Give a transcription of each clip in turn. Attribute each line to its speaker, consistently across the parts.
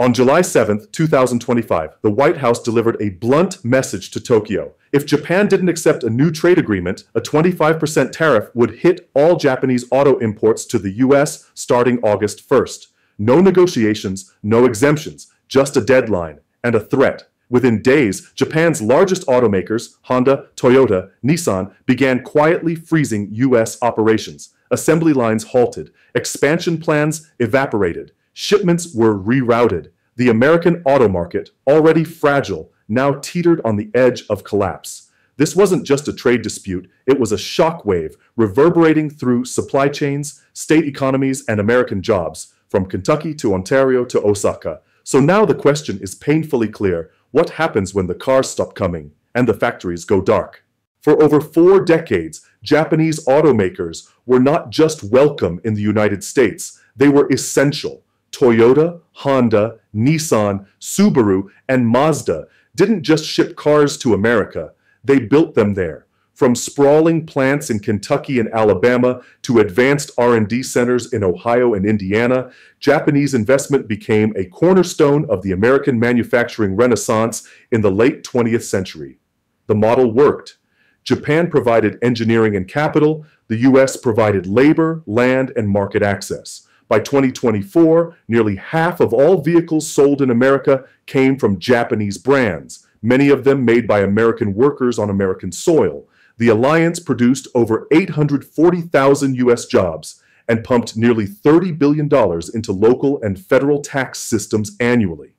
Speaker 1: On July 7, 2025, the White House delivered a blunt message to Tokyo. If Japan didn't accept a new trade agreement, a 25% tariff would hit all Japanese auto imports to the US starting August 1st. No negotiations, no exemptions, just a deadline and a threat. Within days, Japan's largest automakers, Honda, Toyota, Nissan, began quietly freezing US operations. Assembly lines halted, expansion plans evaporated, shipments were rerouted. The American auto market, already fragile, now teetered on the edge of collapse. This wasn't just a trade dispute, it was a shockwave reverberating through supply chains, state economies, and American jobs, from Kentucky to Ontario to Osaka. So now the question is painfully clear: what happens when the cars stop coming and the factories go dark? For over 4 decades, Japanese automakers were not just welcome in the United States, they were essential. Toyota, Honda, Nissan, Subaru, and Mazda didn't just ship cars to America, they built them there. From sprawling plants in Kentucky and Alabama to advanced R&D centers in Ohio and Indiana, Japanese investment became a cornerstone of the American manufacturing renaissance in the late 20th century. The model worked. Japan provided engineering and capital, the US provided labor, land, and market access. By 2024, nearly half of all vehicles sold in America came from Japanese brands, many of them made by American workers on American soil. The alliance produced over 840,000 US jobs and pumped nearly $30 billion into local and federal tax systems annually.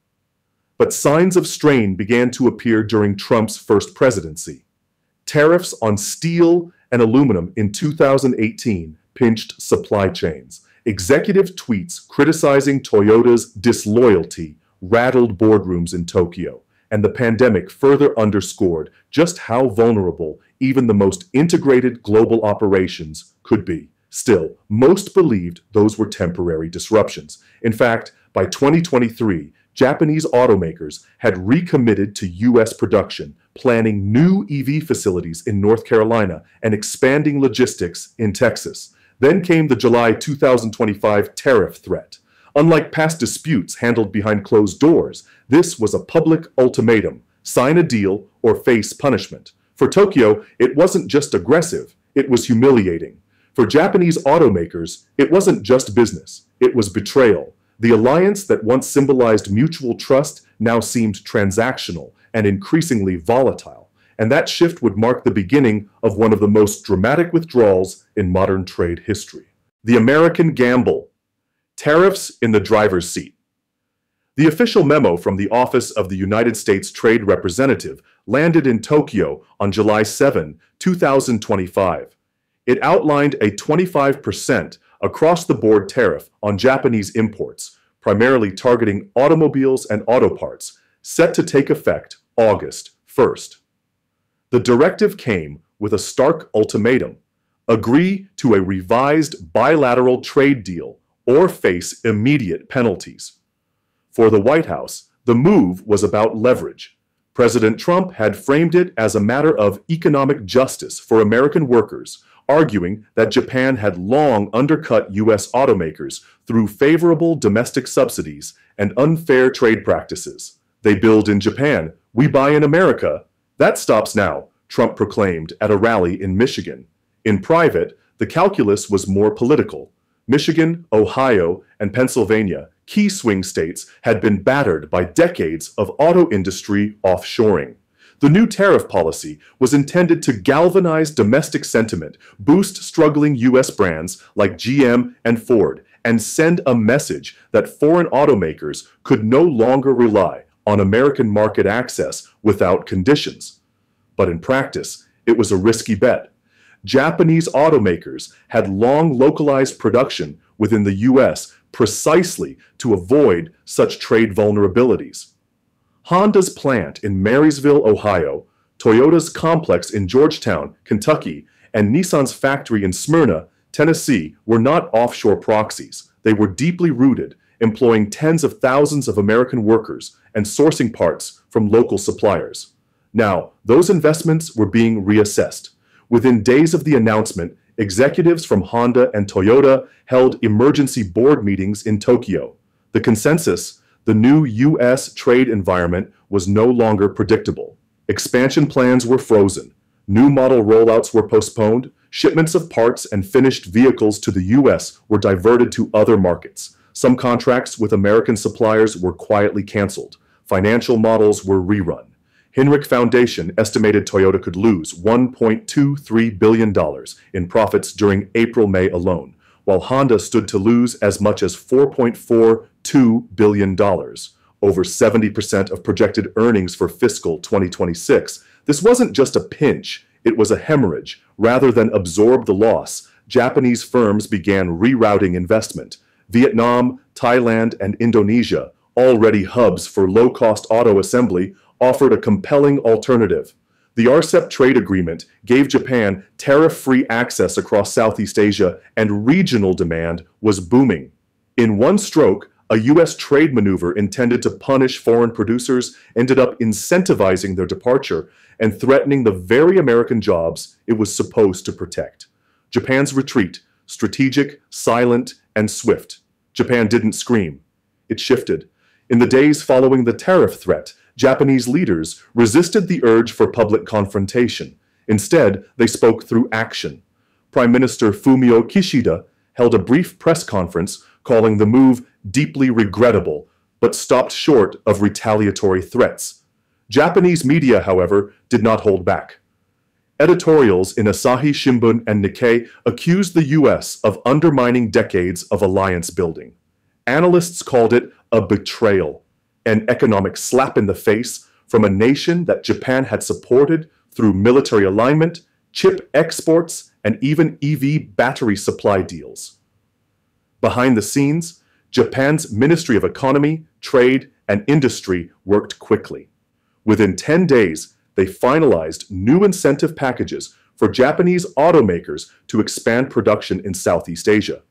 Speaker 1: But signs of strain began to appear during Trump's first presidency. Tariffs on steel and aluminum in 2018 pinched supply chains. Executive tweets criticizing Toyota's disloyalty rattled boardrooms in Tokyo, and the pandemic further underscored just how vulnerable even the most integrated global operations could be. Still, most believed those were temporary disruptions. In fact, by 2023, Japanese automakers had recommitted to US production, planning new EV facilities in North Carolina and expanding logistics in Texas. Then came the July 2025 tariff threat. Unlike past disputes handled behind closed doors, this was a public ultimatum: sign a deal or face punishment. For Tokyo, it wasn't just aggressive, it was humiliating. For Japanese automakers, it wasn't just business, it was betrayal. The alliance that once symbolized mutual trust now seemed transactional and increasingly volatile. And that shift would mark the beginning of one of the most dramatic withdrawals in modern trade history. The American gamble. Tariffs in the driver's seat. The official memo from the Office of the United States Trade Representative landed in Tokyo on July 7, 2025. It outlined a 25% across-the-board tariff on Japanese imports, primarily targeting automobiles and auto parts, set to take effect August 1st. The directive came with a stark ultimatum: agree to a revised bilateral trade deal or face immediate penalties. For the White House, the move was about leverage. President Trump had framed it as a matter of economic justice for American workers, arguing that Japan had long undercut US automakers through favorable domestic subsidies and unfair trade practices. They build in Japan, we buy in America. That stops now, Trump proclaimed at a rally in Michigan. In private, the calculus was more political. Michigan, Ohio, and Pennsylvania, key swing states, had been battered by decades of auto industry offshoring. The new tariff policy was intended to galvanize domestic sentiment, boost struggling US brands like GM and Ford, and send a message that foreign automakers could no longer rely on American market access without conditions. But in practice, it was a risky bet. Japanese automakers had long localized production within the US precisely to avoid such trade vulnerabilities. Honda's plant in Marysville, Ohio, Toyota's complex in Georgetown, Kentucky, and Nissan's factory in Smyrna, Tennessee, were not offshore proxies. They were deeply rooted, employing tens of thousands of American workers and sourcing parts from local suppliers. Now, those investments were being reassessed. Within days of the announcement, executives from Honda and Toyota held emergency board meetings in Tokyo. The consensus: The new U.S. trade environment was no longer predictable. Expansion plans were frozen. New model rollouts were postponed. Shipments of parts and finished vehicles to the U.S. were diverted to other markets. Some contracts with American suppliers were quietly canceled. Financial models were rerun. Hinrich Foundation estimated Toyota could lose $1.23 billion in profits during April-May alone, while Honda stood to lose as much as $4.42 billion, over 70% of projected earnings for fiscal 2026. This wasn't just a pinch, it was a hemorrhage. Rather than absorb the loss, Japanese firms began rerouting investment. Vietnam, Thailand, and Indonesia, already hubs for low-cost auto assembly, offered a compelling alternative. The RCEP trade agreement gave Japan tariff-free access across Southeast Asia, and regional demand was booming. In one stroke, a U.S. trade maneuver intended to punish foreign producers ended up incentivizing their departure and threatening the very American jobs it was supposed to protect. Japan's retreat, strategic, silent, and swift. Japan didn't scream. It shifted. In the days following the tariff threat, Japanese leaders resisted the urge for public confrontation. Instead, they spoke through action. Prime Minister Fumio Kishida held a brief press conference calling the move deeply regrettable, but stopped short of retaliatory threats. Japanese media, however, did not hold back. Editorials in Asahi Shimbun and Nikkei accused the U.S. of undermining decades of alliance building. Analysts called it a betrayal, an economic slap in the face from a nation that Japan had supported through military alignment, chip exports, and even EV battery supply deals. Behind the scenes, Japan's Ministry of Economy, Trade, and Industry worked quickly. Within 10 days, they finalized new incentive packages for Japanese automakers to expand production in Southeast Asia.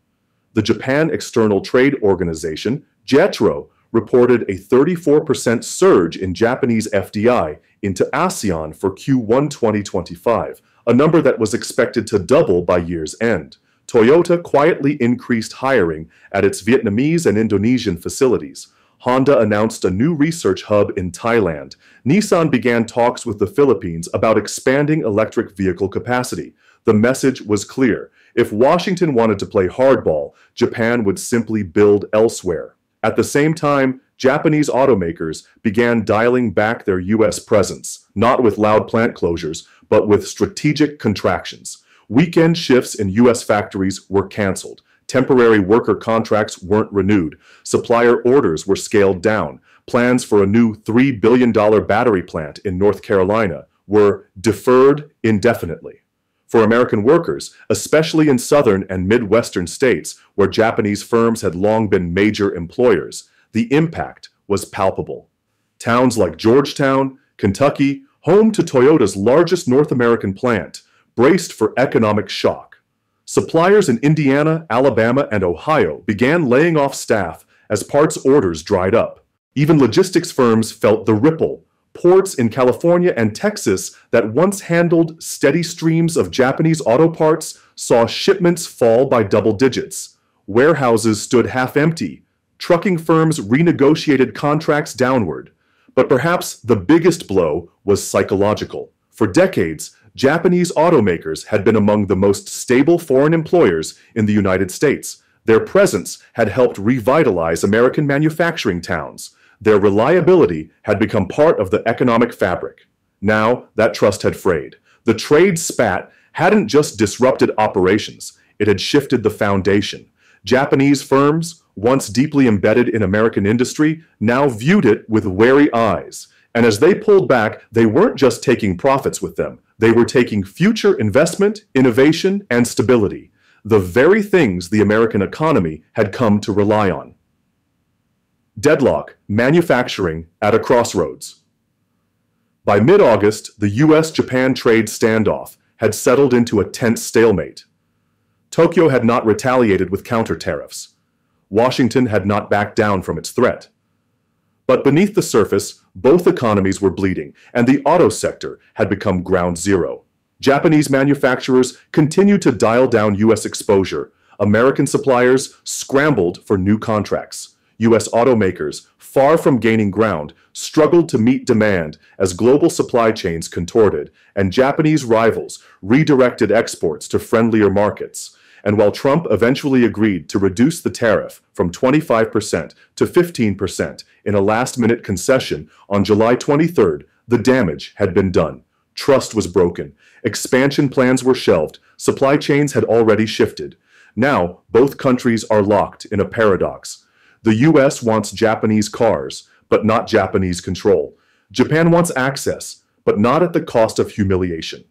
Speaker 1: The Japan External Trade Organization, JETRO, reported a 34% surge in Japanese FDI into ASEAN for Q1 2025, a number that was expected to double by year's end. Toyota quietly increased hiring at its Vietnamese and Indonesian facilities. Honda announced a new research hub in Thailand. Nissan began talks with the Philippines about expanding electric vehicle capacity. The message was clear. If Washington wanted to play hardball, Japan would simply build elsewhere. At the same time, Japanese automakers began dialing back their U.S. presence, not with loud plant closures, but with strategic contractions. Weekend shifts in U.S. factories were canceled. Temporary worker contracts weren't renewed. Supplier orders were scaled down. Plans for a new $3 billion battery plant in North Carolina were deferred indefinitely. For American workers, especially in southern and Midwestern states where Japanese firms had long been major employers, the impact was palpable. Towns like Georgetown, Kentucky, home to Toyota's largest North American plant, braced for economic shock. Suppliers in Indiana, Alabama, and Ohio began laying off staff as parts orders dried up. Even logistics firms felt the ripple. Ports in California and Texas that once handled steady streams of Japanese auto parts saw shipments fall by double digits. Warehouses stood half empty. Trucking firms renegotiated contracts downward. But perhaps the biggest blow was psychological. For decades, Japanese automakers had been among the most stable foreign employers in the United States. Their presence had helped revitalize American manufacturing towns. Their reliability had become part of the economic fabric. Now, that trust had frayed. The trade spat hadn't just disrupted operations, it had shifted the foundation. Japanese firms, once deeply embedded in American industry, now viewed it with wary eyes. And as they pulled back, they weren't just taking profits with them. They were taking future investment, innovation, and stability, the very things the American economy had come to rely on. Deadlock, manufacturing at a crossroads. By mid-August, the U.S.-Japan trade standoff had settled into a tense stalemate. Tokyo had not retaliated with counter-tariffs. Washington had not backed down from its threat. But beneath the surface, both economies were bleeding, and the auto sector had become ground zero. Japanese manufacturers continued to dial down U.S. exposure. American suppliers scrambled for new contracts. U.S. automakers, far from gaining ground, struggled to meet demand as global supply chains contorted and Japanese rivals redirected exports to friendlier markets. And while Trump eventually agreed to reduce the tariff from 25% to 15% in a last-minute concession on July 23rd, the damage had been done. Trust was broken. Expansion plans were shelved. Supply chains had already shifted. Now, both countries are locked in a paradox. The U.S. wants Japanese cars, but not Japanese control. Japan wants access, but not at the cost of humiliation.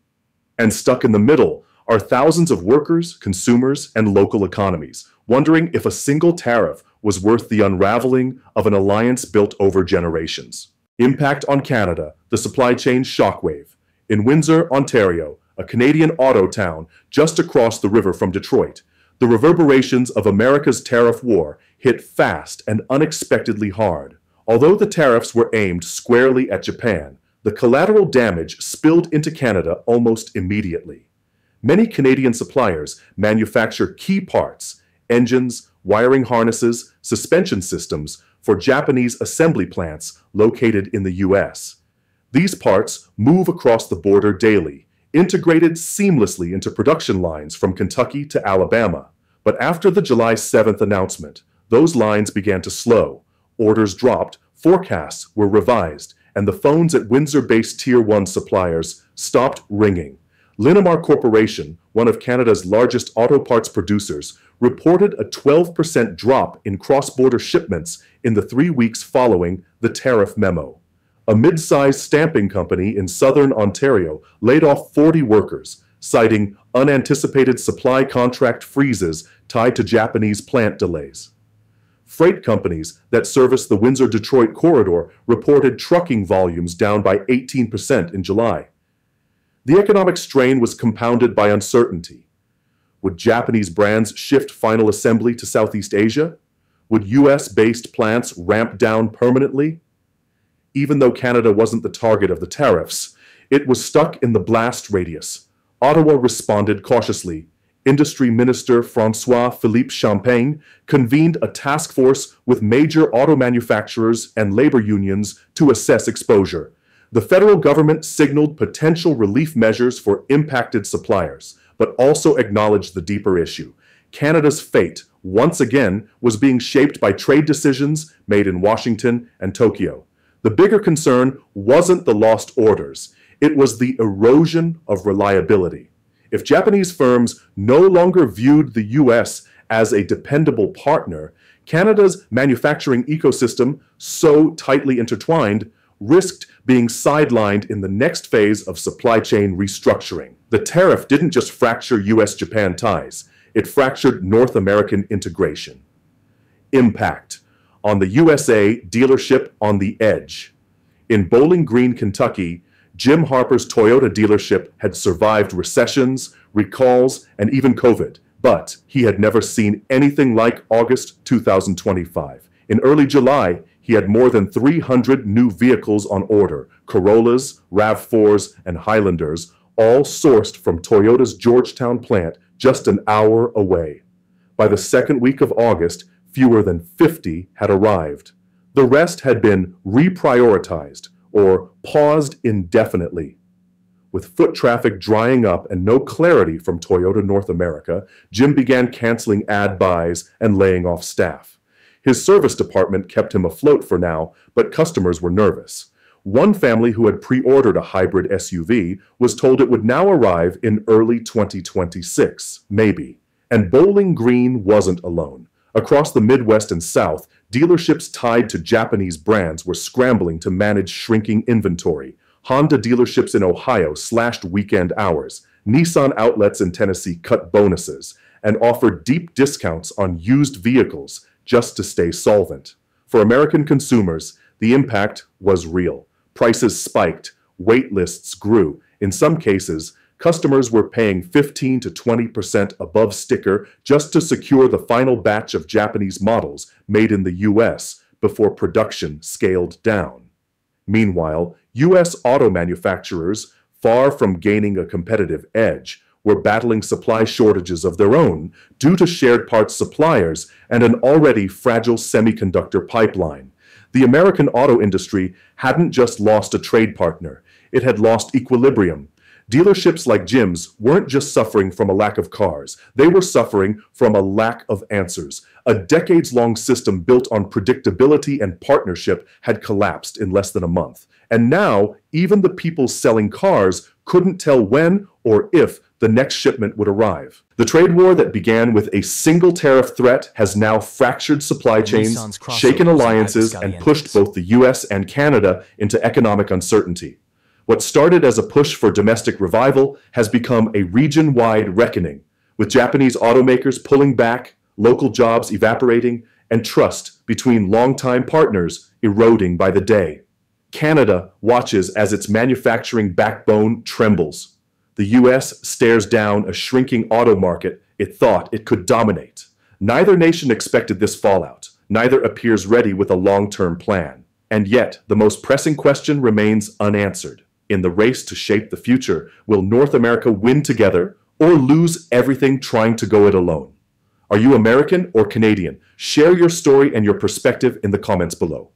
Speaker 1: And stuck in the middle are thousands of workers, consumers, and local economies, wondering if a single tariff was worth the unraveling of an alliance built over generations. Impact on Canada, the supply chain shockwave. In Windsor, Ontario, a Canadian auto town just across the river from Detroit, the reverberations of America's tariff war hit fast and unexpectedly hard. Although the tariffs were aimed squarely at Japan, the collateral damage spilled into Canada almost immediately. Many Canadian suppliers manufacture key parts, engines, wiring harnesses, suspension systems for Japanese assembly plants located in the U.S. These parts move across the border daily, integrated seamlessly into production lines from Kentucky to Alabama. But after the July 7th announcement, those lines began to slow, orders dropped, forecasts were revised, and the phones at Windsor-based Tier 1 suppliers stopped ringing. Linamar Corporation, one of Canada's largest auto parts producers, reported a 12% drop in cross-border shipments in the 3 weeks following the tariff memo. A mid-sized stamping company in southern Ontario laid off 40 workers, citing unanticipated supply contract freezes tied to Japanese plant delays. Freight companies that service the Windsor-Detroit corridor reported trucking volumes down by 18% in July. The economic strain was compounded by uncertainty. Would Japanese brands shift final assembly to Southeast Asia? Would US-based plants ramp down permanently? Even though Canada wasn't the target of the tariffs, it was stuck in the blast radius. Ottawa responded cautiously. Industry Minister François-Philippe Champagne convened a task force with major auto manufacturers and labor unions to assess exposure. The federal government signaled potential relief measures for impacted suppliers, but also acknowledged the deeper issue. Canada's fate, once again, was being shaped by trade decisions made in Washington and Tokyo. The bigger concern wasn't the lost orders. It was the erosion of reliability. If Japanese firms no longer viewed the U.S. as a dependable partner, Canada's manufacturing ecosystem, so tightly intertwined, risked being sidelined in the next phase of supply chain restructuring. The tariff didn't just fracture U.S.-Japan ties, it fractured North American integration. Impact on the USA dealership on the edge. In Bowling Green, Kentucky, Jim Harper's Toyota dealership had survived recessions, recalls, and even COVID, but he had never seen anything like August 2025. In early July, he had more than 300 new vehicles on order, Corollas, RAV4s, and Highlanders, all sourced from Toyota's Georgetown plant just an hour away. By the second week of August, fewer than 50 had arrived. The rest had been reprioritized or paused indefinitely. With foot traffic drying up and no clarity from Toyota North America, Jim began canceling ad buys and laying off staff. His service department kept him afloat for now, but customers were nervous. One family who had pre-ordered a hybrid SUV was told it would now arrive in early 2026, maybe. And Bowling Green wasn't alone. Across the Midwest and South, dealerships tied to Japanese brands were scrambling to manage shrinking inventory. Honda dealerships in Ohio slashed weekend hours. Nissan outlets in Tennessee cut bonuses and offered deep discounts on used vehicles just to stay solvent. For American consumers, the impact was real. Prices spiked, wait lists grew. In some cases, customers were paying 15 to 20% above sticker just to secure the final batch of Japanese models made in the US before production scaled down. Meanwhile, US auto manufacturers, far from gaining a competitive edge, were battling supply shortages of their own due to shared parts suppliers and an already fragile semiconductor pipeline. The American auto industry hadn't just lost a trade partner, it had lost equilibrium. Dealerships like Jim's weren't just suffering from a lack of cars, they were suffering from a lack of answers. A decades-long system built on predictability and partnership had collapsed in less than a month. And now, even the people selling cars couldn't tell when or if the next shipment would arrive. The trade war that began with a single tariff threat has now fractured supply chains, shaken alliances, and pushed both the US and Canada into economic uncertainty. What started as a push for domestic revival has become a region-wide reckoning, with Japanese automakers pulling back, local jobs evaporating, and trust between longtime partners eroding by the day. Canada watches as its manufacturing backbone trembles. The US stares down a shrinking auto market it thought it could dominate. Neither nation expected this fallout. Neither appears ready with a long-term plan. And yet, the most pressing question remains unanswered. In the race to shape the future, will North America win together or lose everything trying to go it alone? Are you American or Canadian? Share your story and your perspective in the comments below.